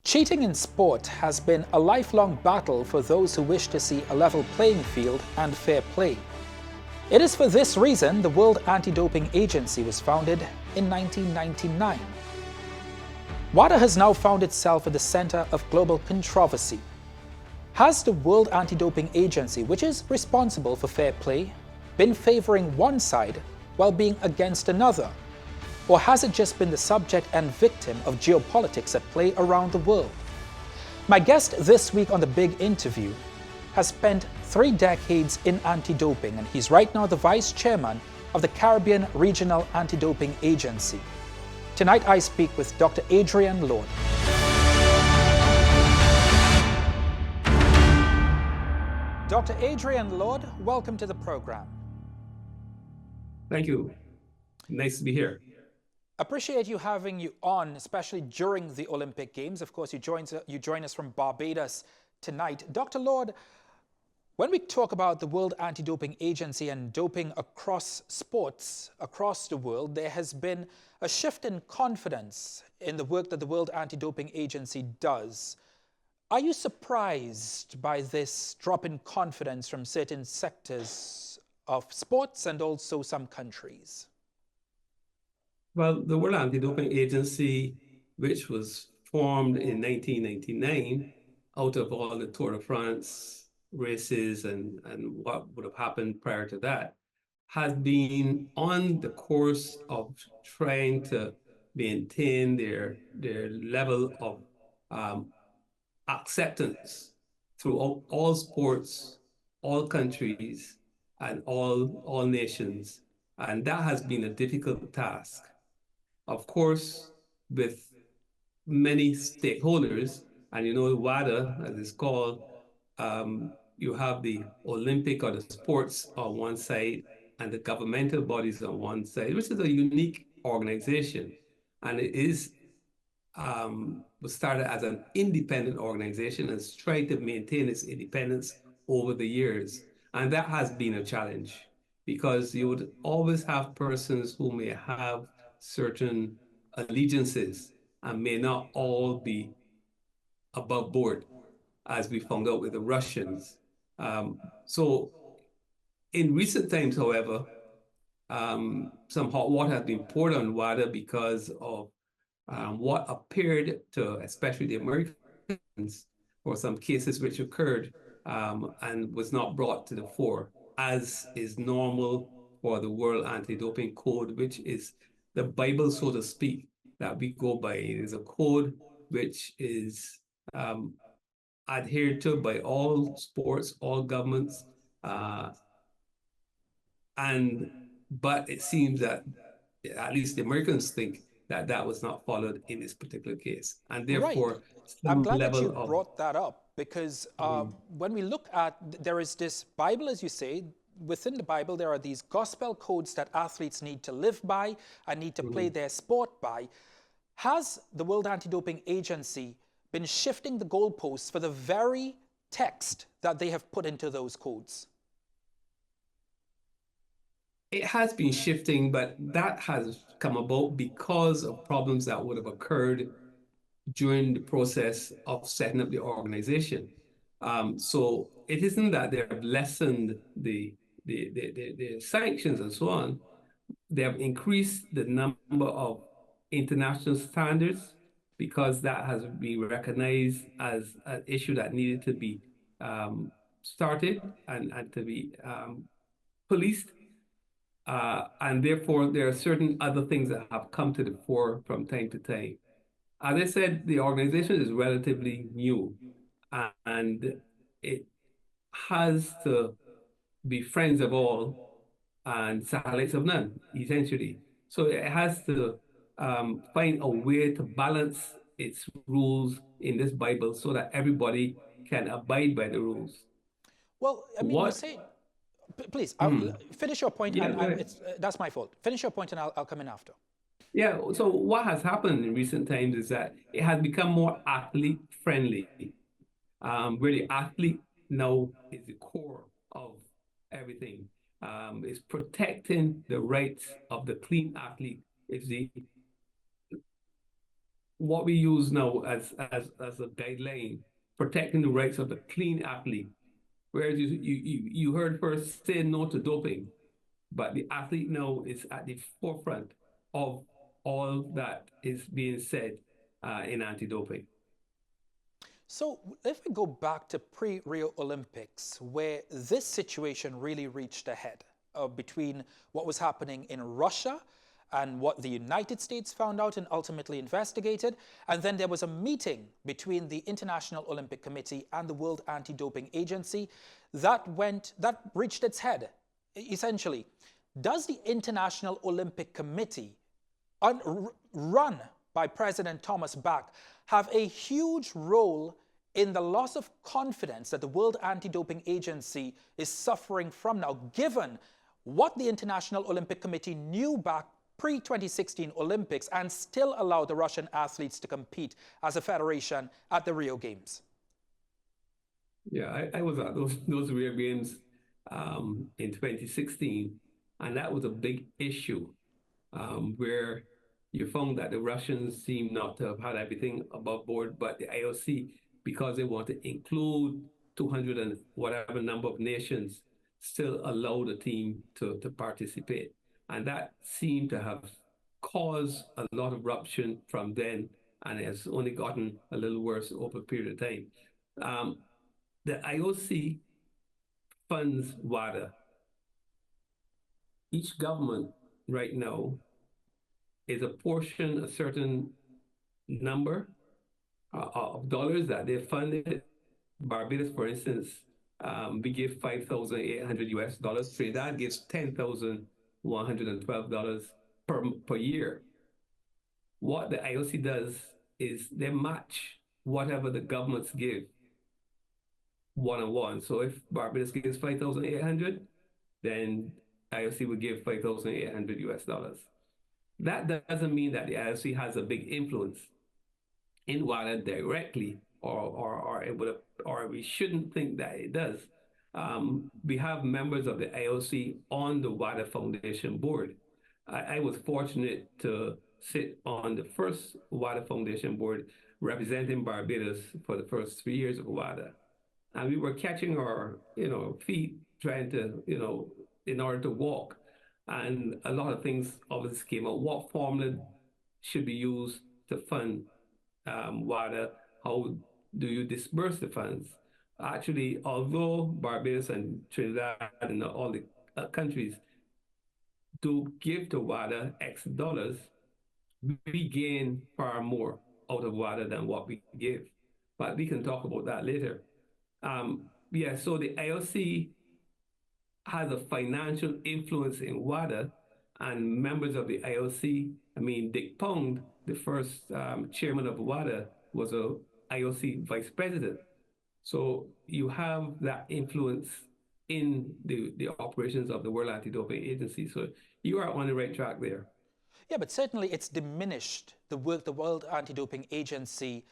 Cheating in sport has been a lifelong battle for those who wish to see a level playing field and fair play. It is for this reason the World Anti-Doping Agency was founded in 1999. WADA has now found itself at the center of global controversy. Has the World Anti-Doping Agency, which is responsible for fair play, been favoring one side while being against another? Or has it just been the subject and victim of geopolitics at play around the world? My guest this week on The Big Interview has spent 3 decades in anti-doping, and he's right now the vice chairman of the Caribbean Regional Anti-Doping Agency. Tonight I speak with Dr. Adrian Lorde. Dr. Adrian Lorde, welcome to the program. Thank you. Nice to be here. Appreciate you having you on, especially during the Olympic Games. Of course, you join us from Barbados tonight. Dr. Lorde, when we talk about the World Anti-Doping Agency and doping across sports across the world, there has been a shift in confidence in the work that the World Anti-Doping Agency does. Are you surprised by this drop in confidence from certain sectors of sports and also some countries? Well, the World Anti-Doping Agency, which was formed in 1999 out of all the Tour de France races and what would have happened prior to that, has been on the course of trying to maintain their level of acceptance through all sports, all countries, and all nations. And that has been a difficult task. Of course, with many stakeholders, and you know, WADA, as it's called, you have the Olympic or the sports on one side and the governmental bodies on one side, which is a unique organization. And it was started as an independent organization and has tried to maintain its independence over the years. And that has been a challenge because you would always have persons who may have certain allegiances and may not all be above board, as we found out with the Russians. So in recent times, however, some hot water has been poured on WADA because of what appeared to, especially the Americans, for some cases which occurred and was not brought to the fore, as is normal for the World Anti-Doping Code, which is the Bible, so to speak, that we go by. It is a code which is adhered to by all sports, all governments, but it seems that at least the Americans think that that was not followed in this particular case, and therefore Right. I'm glad that you level of brought that up because when we look at, there is this Bible, as you say. Within the Bible, there are these gospel codes that athletes need to live by and need to play their sport by. Has the World Anti-Doping Agency been shifting the goalposts for the very text that they have put into those codes? It has been shifting, but that has come about because of problems that would have occurred during the process of setting up the organization. So it isn't that they have lessened the sanctions and so on. They have increased the number of international standards because that has been recognized as an issue that needed to be started and to be policed. And therefore, there are certain other things that have come to the fore from time to time. As I said, the organization is relatively new and it has to be friends of all and satellites of none, essentially. So it has to find a way to balance its rules in this Bible so that everybody can abide by the rules. Well, I mean, you What? say, please, Hmm. finish your point, Yeah, and go ahead. that's my fault. Finish your point, and I'll come in after. Yeah, so what has happened in recent times is that it has become more athlete friendly. Where the athlete now is the core of everything. It's protecting the rights of the clean athlete. It's the what we use now as a guideline, protecting the rights of the clean athlete. Whereas you heard first say no to doping, but the athlete now is at the forefront of all that is being said in anti-doping. So if we go back to pre-Rio Olympics, where this situation really reached a head between what was happening in Russia and what the United States found out and ultimately investigated, and then there was a meeting between the International Olympic Committee and the World Anti-Doping Agency that reached its head, essentially. Does the International Olympic Committee, run by President Thomas Bach, have a huge role in the loss of confidence that the World Anti-Doping Agency is suffering from now, given what the International Olympic Committee knew back pre-2016 Olympics and still allowed the Russian athletes to compete as a federation at the Rio Games? Yeah, I was at those Rio Games in 2016, and that was a big issue where you found that the Russians seem not to have had everything above board, but the IOC, because they want to include 200 and whatever number of nations, still allow the team to participate. And that seemed to have caused a lot of rupture from then, and it has only gotten a little worse over a period of time. The IOC funds WADA. Each government right now is a certain number of dollars that they funded. Barbados, for instance, we give $5,800 US. Trinidad gives $10,112 per year. What the IOC does is they match whatever the governments give one-on-one. So if Barbados gives 5,800, then IOC would give $5,800 US. That doesn't mean that the IOC has a big influence in WADA directly, or we shouldn't think that it does. We have members of the IOC on the WADA Foundation board. I was fortunate to sit on the first WADA Foundation board representing Barbados for the first 3 years of WADA. And we were catching our, feet, trying to, in order to walk. And a lot of things obviously came out. What formula should be used to fund WADA? How do you disperse the funds? Actually, although Barbados and Trinidad and all the countries do give to WADA X dollars, we gain far more out of WADA than what we give. But we can talk about that later. So the IOC has a financial influence in WADA, and members of the IOC, Dick Pound, the first chairman of WADA, was a IOC vice president. So you have that influence in the operations of the World Anti-Doping Agency. So you are on the right track there. Yeah, but certainly it's diminished the work the World Anti-Doping Agency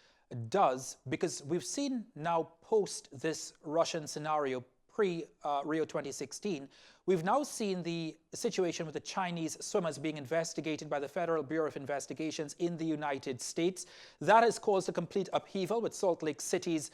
does, because we've seen now post this Russian scenario pre-Rio 2016, we've now seen the situation with the Chinese swimmers being investigated by the Federal Bureau of Investigations in the United States. That has caused a complete upheaval with Salt Lake City's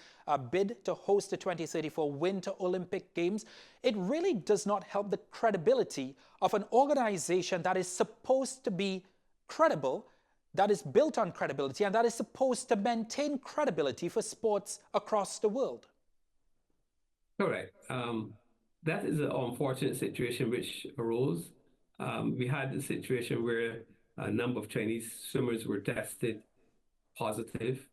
bid to host the 2034 Winter Olympic Games. It really does not help the credibility of an organization that is supposed to be credible, that is built on credibility, and that is supposed to maintain credibility for sports across the world. Correct. That is an unfortunate situation which arose. We had a situation where a number of Chinese swimmers were tested positive.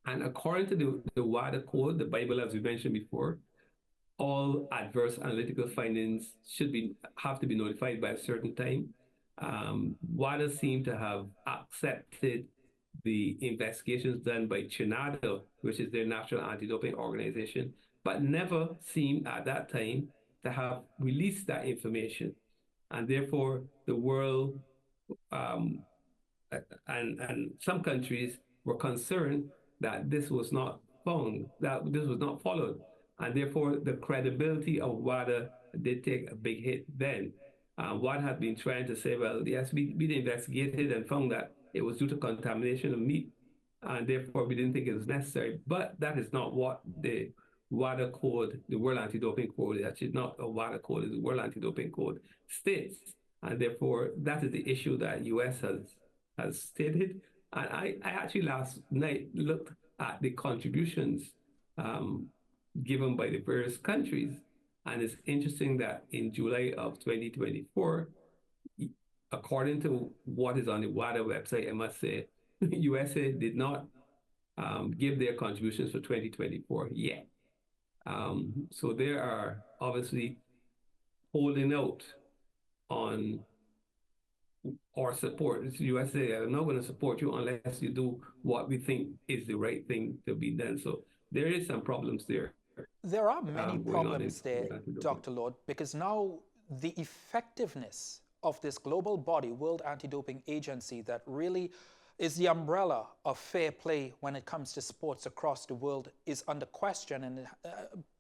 And according to the WADA code, the Bible, as we mentioned before, all adverse analytical findings have to be notified by a certain time. WADA seemed to have accepted the investigations done by CHINADO, which is their national anti-doping organization, but never seemed at that time to have released that information. And therefore, the world and some countries were concerned that this was not found, that this was not followed. And therefore, the credibility of WADA did take a big hit then. WADA had been trying to say, well, yes, we investigated and found that it was due to contamination of meat, and therefore we didn't think it was necessary. But that is not what the WADA code, the World Anti-Doping Code, actually not a WADA code, it's the World Anti-Doping Code states. And therefore, that is the issue that US has stated. And I actually last night looked at the contributions given by the various countries. And it's interesting that in July of 2024, according to what is on the WADA website, I must say, USA did not give their contributions for 2024 yet. So they are obviously holding out on our support. It's USA. I'm not going to support you unless you do what we think is the right thing to be done. So there is some problems there. There are many problems there, Dr. Lorde, because now the effectiveness of this global body, World Anti-Doping Agency, that really is the umbrella of fair play when it comes to sports across the world, is under question. And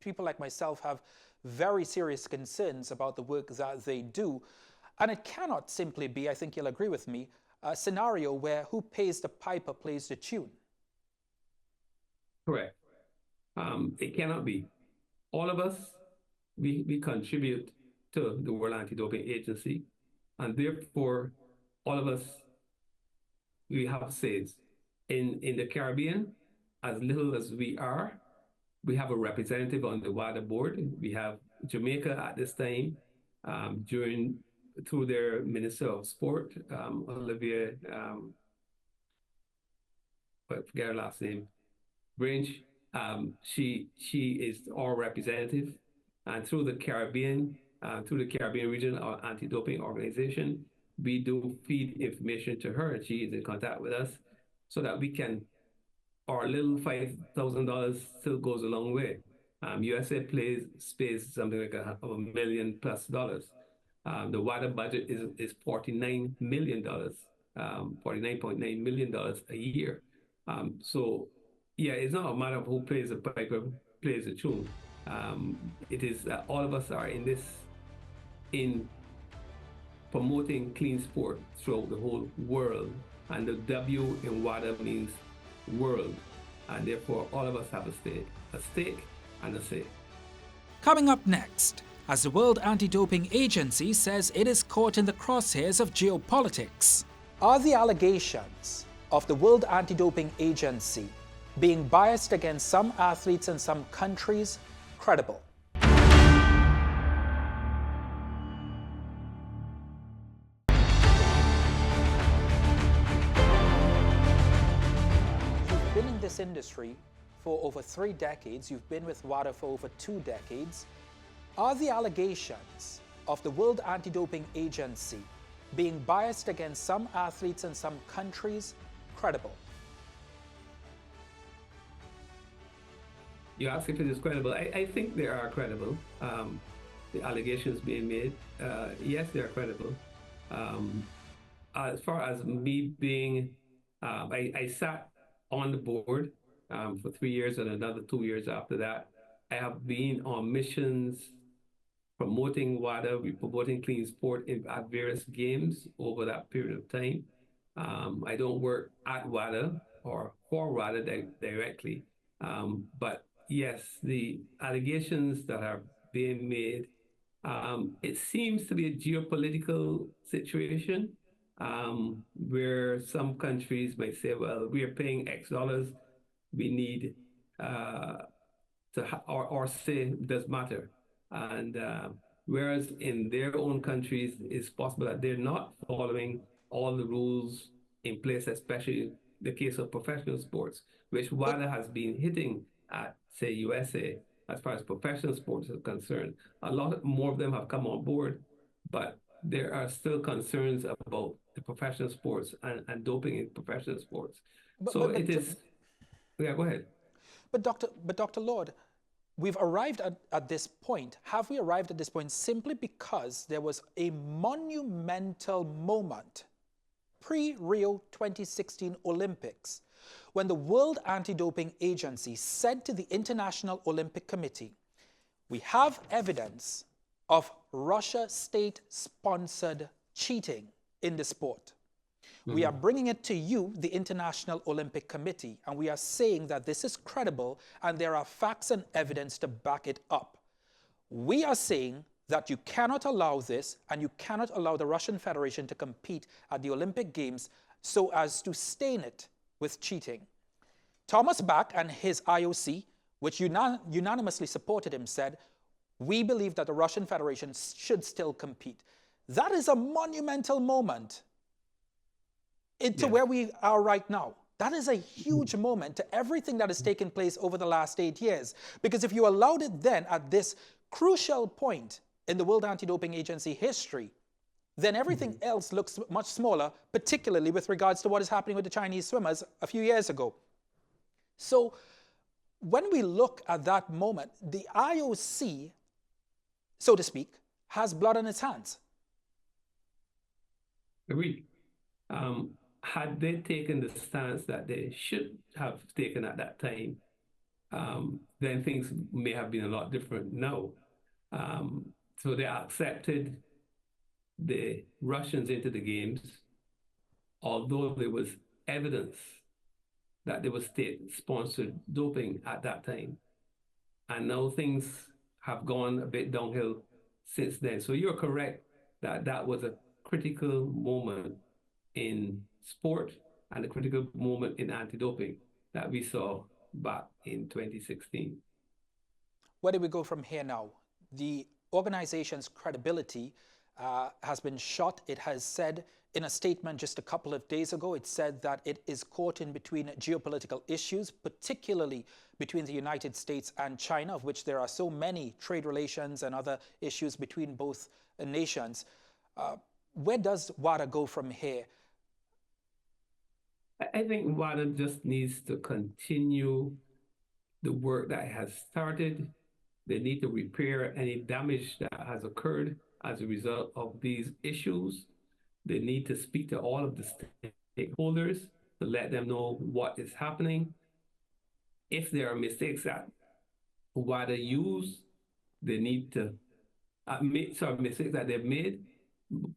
people like myself have very serious concerns about the work that they do. And it cannot simply be, I think you'll agree with me, a scenario where who pays the piper plays the tune. Correct. It cannot be. All of us, we contribute to the World Anti-Doping Agency, and therefore, all of us, we have says. In the Caribbean, as little as we are, we have a representative on the WADA board. We have Jamaica at this time, through their Minister of Sport, Olivia, I forget her last name, Branch. She is our representative, and through the Caribbean region, our anti-doping organization, we do feed information to her, and she is in contact with us, so that we can. Our little $5,000 still goes a long way. USA pays something like $1 million plus. The WADA budget is $49 million, $49.9 million a year. So, yeah, it's not a matter of who plays the piper, plays the tune. It is that all of us are in promoting clean sport throughout the whole world. And the W in WADA means world. And therefore, all of us have a stake and a say. Coming up next, as the World Anti-Doping Agency says it is caught in the crosshairs of geopolitics. Are the allegations of the World Anti-Doping Agency being biased against some athletes in some countries credible? You've been in this industry for over 3 decades. You've been with WADA for over 2 decades. Are the allegations of the World Anti-Doping Agency being biased against some athletes in some countries credible? You ask if it is credible. I think they are credible. The allegations being made, yes, they are credible. As far as me being, I sat on the board for 3 years and another 2 years after that. I have been on missions promoting WADA, promoting clean sport at various games over that period of time. I don't work at WADA or for WADA directly, but yes, the allegations that are being made, it seems to be a geopolitical situation where some countries might say, well, we are paying X dollars, we need our say does matter. And whereas in their own countries, it's possible that they're not following all the rules in place, especially the case of professional sports, which WADA has been hitting at, say, USA, as far as professional sports are concerned. A lot more of them have come on board, but there are still concerns about the professional sports and doping in professional sports. Yeah, go ahead. But Dr. Lorde, we've arrived at this point. Have we arrived at this point simply because there was a monumental moment pre-Rio 2016 Olympics when the World Anti-Doping Agency said to the International Olympic Committee, we have evidence of Russia state-sponsored cheating in the sport. We are bringing it to you, the International Olympic Committee, and we are saying that this is credible and there are facts and evidence to back it up. We are saying that you cannot allow this, and you cannot allow the Russian Federation to compete at the Olympic Games so as to stain it with cheating. Thomas Bach and his IOC, which unanimously supported him, said, we believe that the Russian Federation should still compete. That is a monumental moment into where we are right now. That is a huge moment to everything that has taken place over the last 8 years. Because if you allowed it then at this crucial point in the World Anti-Doping Agency history, then everything else looks much smaller, particularly with regards to what is happening with the Chinese swimmers a few years ago. So when we look at that moment, the IOC, so to speak, has blood on its hands. Agreed. Had they taken the stance that they should have taken at that time, then things may have been a lot different now. So they accepted the Russians into the games, although there was evidence that there was state-sponsored doping at that time. And now things have gone a bit downhill since then. So you're correct that that was a critical moment in sport and a critical moment in anti-doping that we saw back in 2016. Where do we go from here now? The organization's credibility has been shot. It has said in a statement just a couple of days ago, it said that it is caught in between geopolitical issues, particularly between the United States and China, of which there are so many trade relations and other issues between both nations. Where does WADA go from here? I think WADA just needs to continue the work that has started. They need to repair any damage that has occurred as a result of these issues. They need to speak to all of the stakeholders to let them know what is happening. If there are mistakes that WADA use, they need to admit some mistakes that they've made.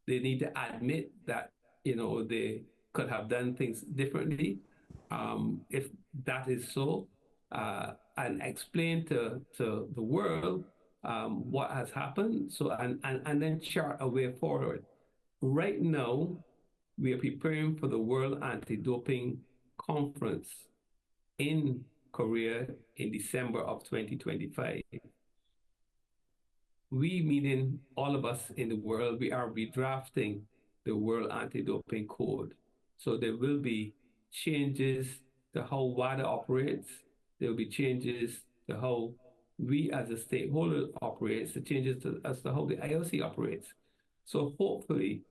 They need to admit that, they could have done things differently. If that is so, and explain to the world what has happened. So and then chart a way forward. Right now, we are preparing for the World Anti-Doping Conference in Korea in December of 2025. We, meaning all of us in the world, we are redrafting the World Anti-Doping Code. So there will be changes to how WADA operates. There will be changes to how we as a stakeholder operates, the changes as to how the IOC operates. So hopefully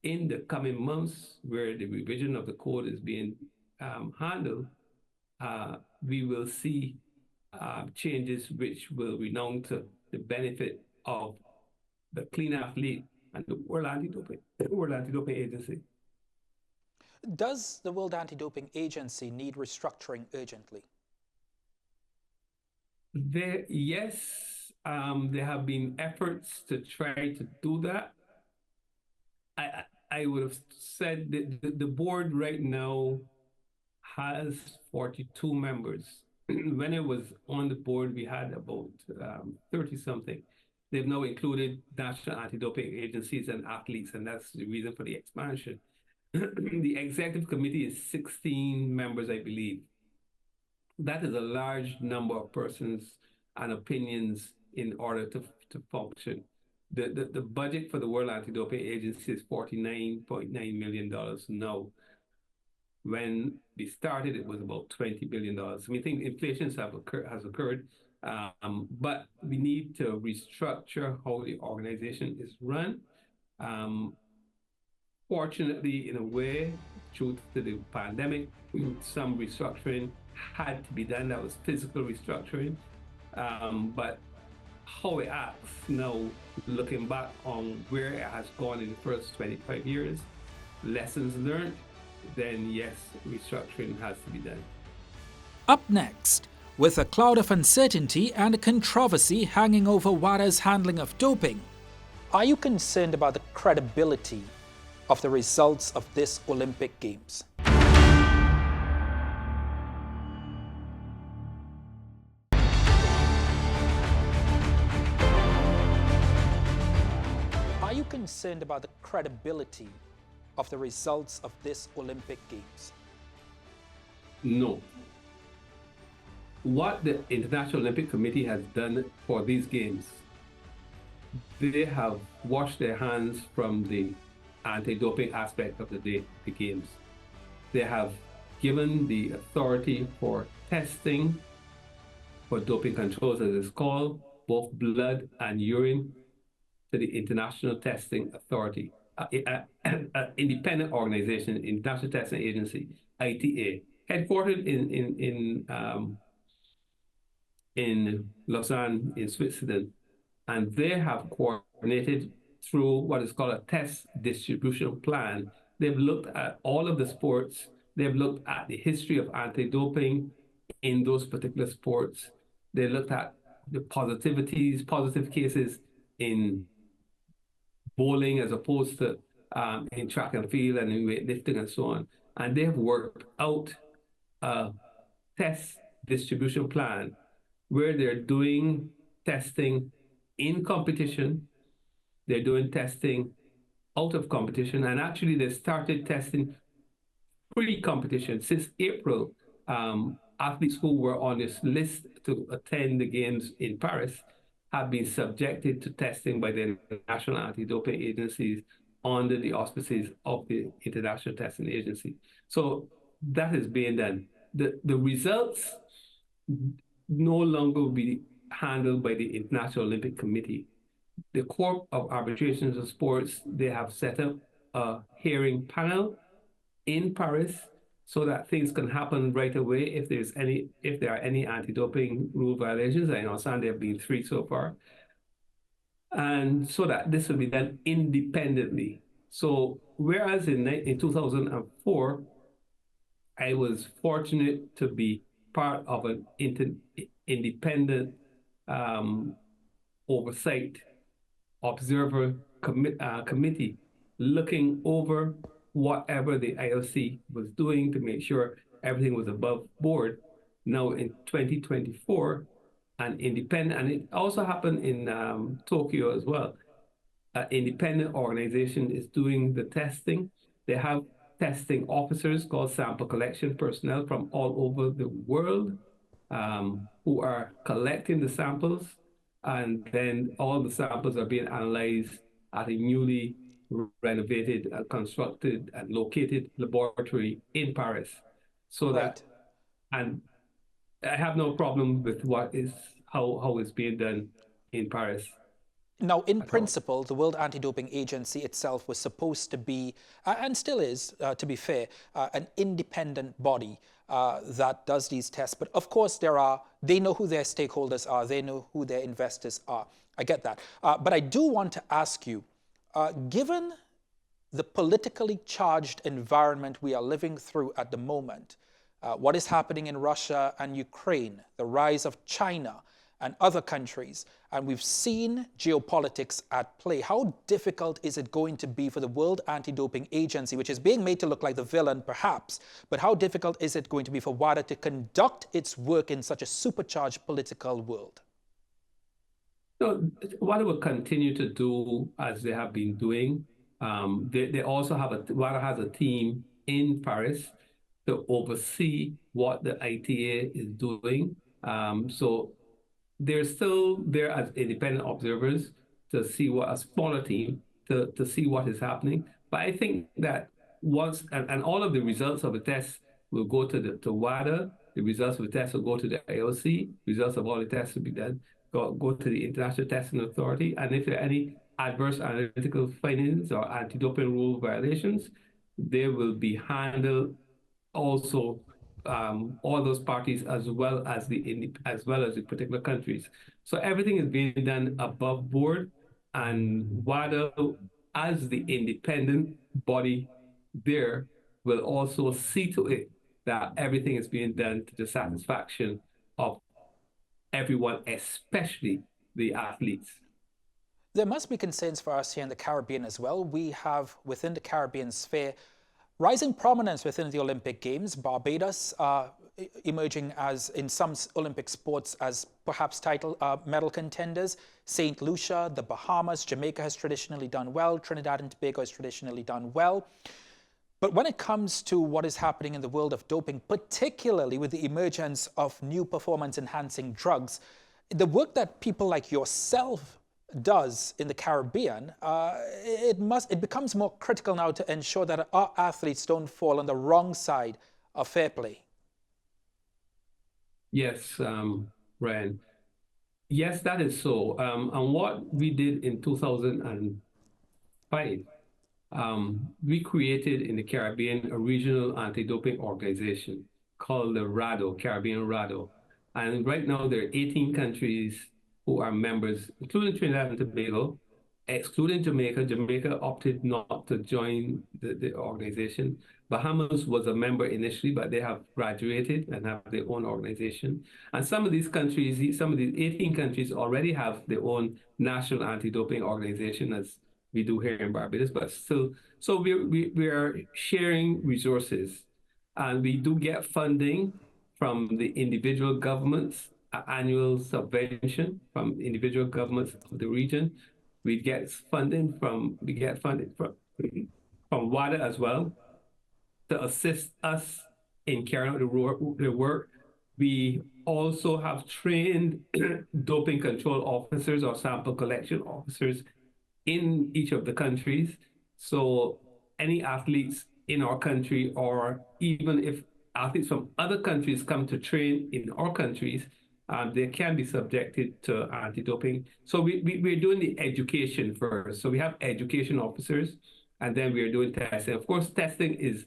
in the coming months where the revision of the code is being handled, we will see changes which will renown to the benefit of the clean athlete and the World Anti-Doping Agency. Does the World Anti-Doping Agency need restructuring urgently? Yes, there have been efforts to try to do that. I would have said that the board right now has 42 members. When I was on the board, we had about 30-something. They've now included national anti-doping agencies and athletes, and that's the reason for the expansion. The executive committee is 16 members, I believe. That is a large number of persons and opinions in order to function. The budget for the World Anti-Doping Agency is $49.9 million now. When we started, it was about $20 billion. We think inflation has occurred, but we need to restructure how the organization is run. Fortunately, in a way, due to the pandemic, some restructuring had to be done. That was physical restructuring. But how it acts now, looking back on where it has gone in the first 25 years, lessons learned, then yes, restructuring has to be done. Up next, with a cloud of uncertainty and controversy hanging over WADA's handling of doping, are you concerned about the credibility of the results of this Olympic Games? Are you concerned about the credibility of the results of this Olympic Games? No. What the International Olympic Committee has done for these games, they have washed their hands from the anti-doping aspect of the games. They have given the authority for testing, for doping controls as it's called, both blood and urine, to the International Testing Authority, an independent organization, International Testing Agency, ITA, headquartered in Lausanne, in Switzerland, and they have coordinated through what is called a test distribution plan. They've looked at all of the sports. They've looked at the history of anti-doping in those particular sports. They looked at the positive cases in bowling as opposed to in track and field and in weightlifting and so on. And they have worked out a test distribution plan where they're doing testing in competition, they're doing testing out of competition, and actually they started testing pre-competition. Since April, athletes who were on this list to attend the games in Paris have been subjected to testing by the national anti-doping agencies under the auspices of the International Testing Agency. So that is being done. The results no longer will be handled by the International Olympic Committee. The Court of Arbitrations of Sports, they have set up a hearing panel in Paris so that things can happen right away if there are any anti-doping rule violations. I understand there have been 3 so far. And so that this will be done independently. So whereas in 2004, I was fortunate to be part of an independent oversight observer committee looking over whatever the IOC was doing to make sure everything was above board. Now in 2024, an independent, and it also happened in Tokyo as well, an independent organization is doing the testing. They have testing officers called sample collection personnel from all over the world who are collecting the samples, and then all the samples are being analyzed at a newly renovated, constructed, and located laboratory in Paris. So that, and I have no problem with how it's being done in Paris. Now, in principle, the World Anti-Doping Agency itself was supposed to be, and still is, to be fair, an independent body that does these tests. But of course, they know who their stakeholders are. They know who their investors are. I get that. But I do want to ask you, given the politically charged environment we are living through at the moment, what is happening in Russia and Ukraine, the rise of China and other countries, and we've seen geopolitics at play, how difficult is it going to be for the World Anti-Doping Agency, which is being made to look like the villain perhaps, but how difficult is it going to be for WADA to conduct its work in such a supercharged political world? So WADA will continue to do as they have been doing. They also have WADA has a team in Paris to oversee what the ITA is doing. So they're still there as independent observers to see a smaller team to see what is happening. But I think that once, and all of the results of the tests will go to WADA, the results of the tests will go to the IOC, results of all the tests will be done, go to the International Testing Authority, and if there are any adverse analytical findings or anti-doping rule violations, they will be handled also all those parties as well as the particular countries. So everything is being done above board, and WADA, as the independent body there, will also see to it that everything is being done to the satisfaction of everyone, especially the athletes. There must be concerns for us here in the Caribbean as well. We have, within the Caribbean sphere, rising prominence within the Olympic Games. Barbados emerging as, in some Olympic sports, as perhaps medal contenders. St. Lucia, the Bahamas, Jamaica has traditionally done well. Trinidad and Tobago has traditionally done well. But when it comes to what is happening in the world of doping, particularly with the emergence of new performance-enhancing drugs, the work that people like yourself does in the Caribbean, it becomes more critical now to ensure that our athletes don't fall on the wrong side of fair play. Yes, Ryan. Yes, that is so. And what we did in 2005, we created in the Caribbean a regional anti-doping organization called the WADA, Caribbean WADA. And right now there are 18 countries who are members, including Trinidad and Tobago, excluding Jamaica. Jamaica opted not to join the organization. Bahamas was a member initially, but they have graduated and have their own organization. And some of these countries, some of these 18 countries already have their own national anti-doping organization, as we do here in Barbados, but still, so we are sharing resources, and we do get funding from the individual governments, annual subvention from individual governments of the region. We get funding from WADA as well to assist us in carrying out the work. We also have trained doping control officers or sample collection officers in each of the countries. So any athletes in our country, or even if athletes from other countries come to train in our countries, they can be subjected to anti-doping. So we're doing the education first. So we have education officers, and then we're doing testing. Of course, testing is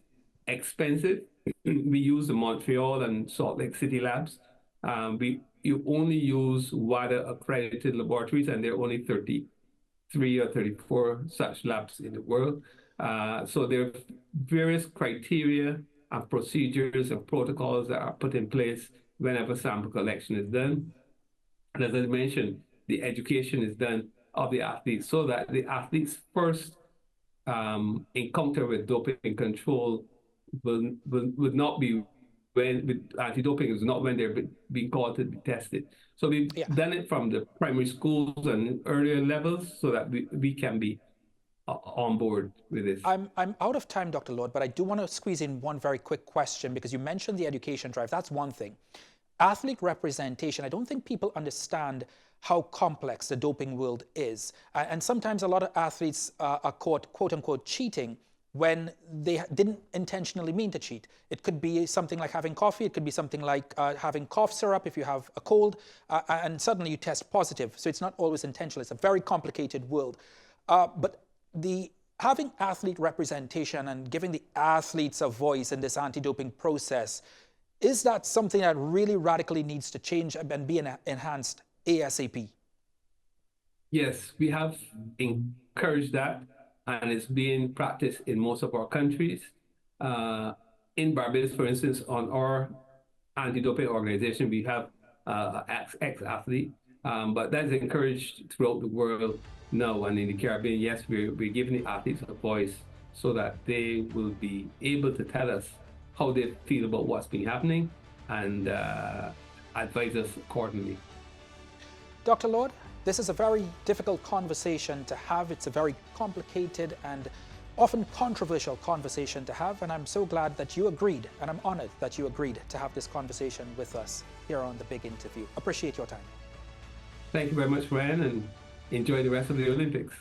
expensive. We use the Montreal and Salt Lake City labs. You only use WADA accredited laboratories, and there are only 33 or 34 such labs in the world. So there are various criteria and procedures and protocols that are put in place whenever sample collection is done. And as I mentioned, the education is done of the athletes so that the athletes' first encounter with doping control would not be with anti-doping, is not when they're being called to be tested. So we've done it from the primary schools and earlier levels so that we can be on board with this. I'm out of time, Dr. Lorde, but I do want to squeeze in one very quick question, because you mentioned the education drive. That's one thing. Athlete representation, I don't think people understand how complex the doping world is. And sometimes a lot of athletes are caught, quote unquote, cheating when they didn't intentionally mean to cheat. It could be something like having coffee. It could be something like having cough syrup if you have a cold, and suddenly you test positive. So it's not always intentional. It's a very complicated world. But having athlete representation and giving the athletes a voice in this anti-doping process, is that something that really radically needs to change and be enhanced ASAP? Yes, we have encouraged that, and it's being practiced in most of our countries. In Barbados, for instance, on our anti-doping organization, we have ex-athlete, but that's encouraged throughout the world now. And in the Caribbean, yes, we're giving the athletes a voice so that they will be able to tell us how they feel about what's been happening and advise us accordingly. Dr. Lorde, this is a very difficult conversation to have. It's a very complicated and often controversial conversation to have, and I'm so glad that you agreed, and I'm honored that you agreed to have this conversation with us here on The Big Interview. Appreciate your time. Thank you very much, Ryan, and enjoy the rest of the Olympics.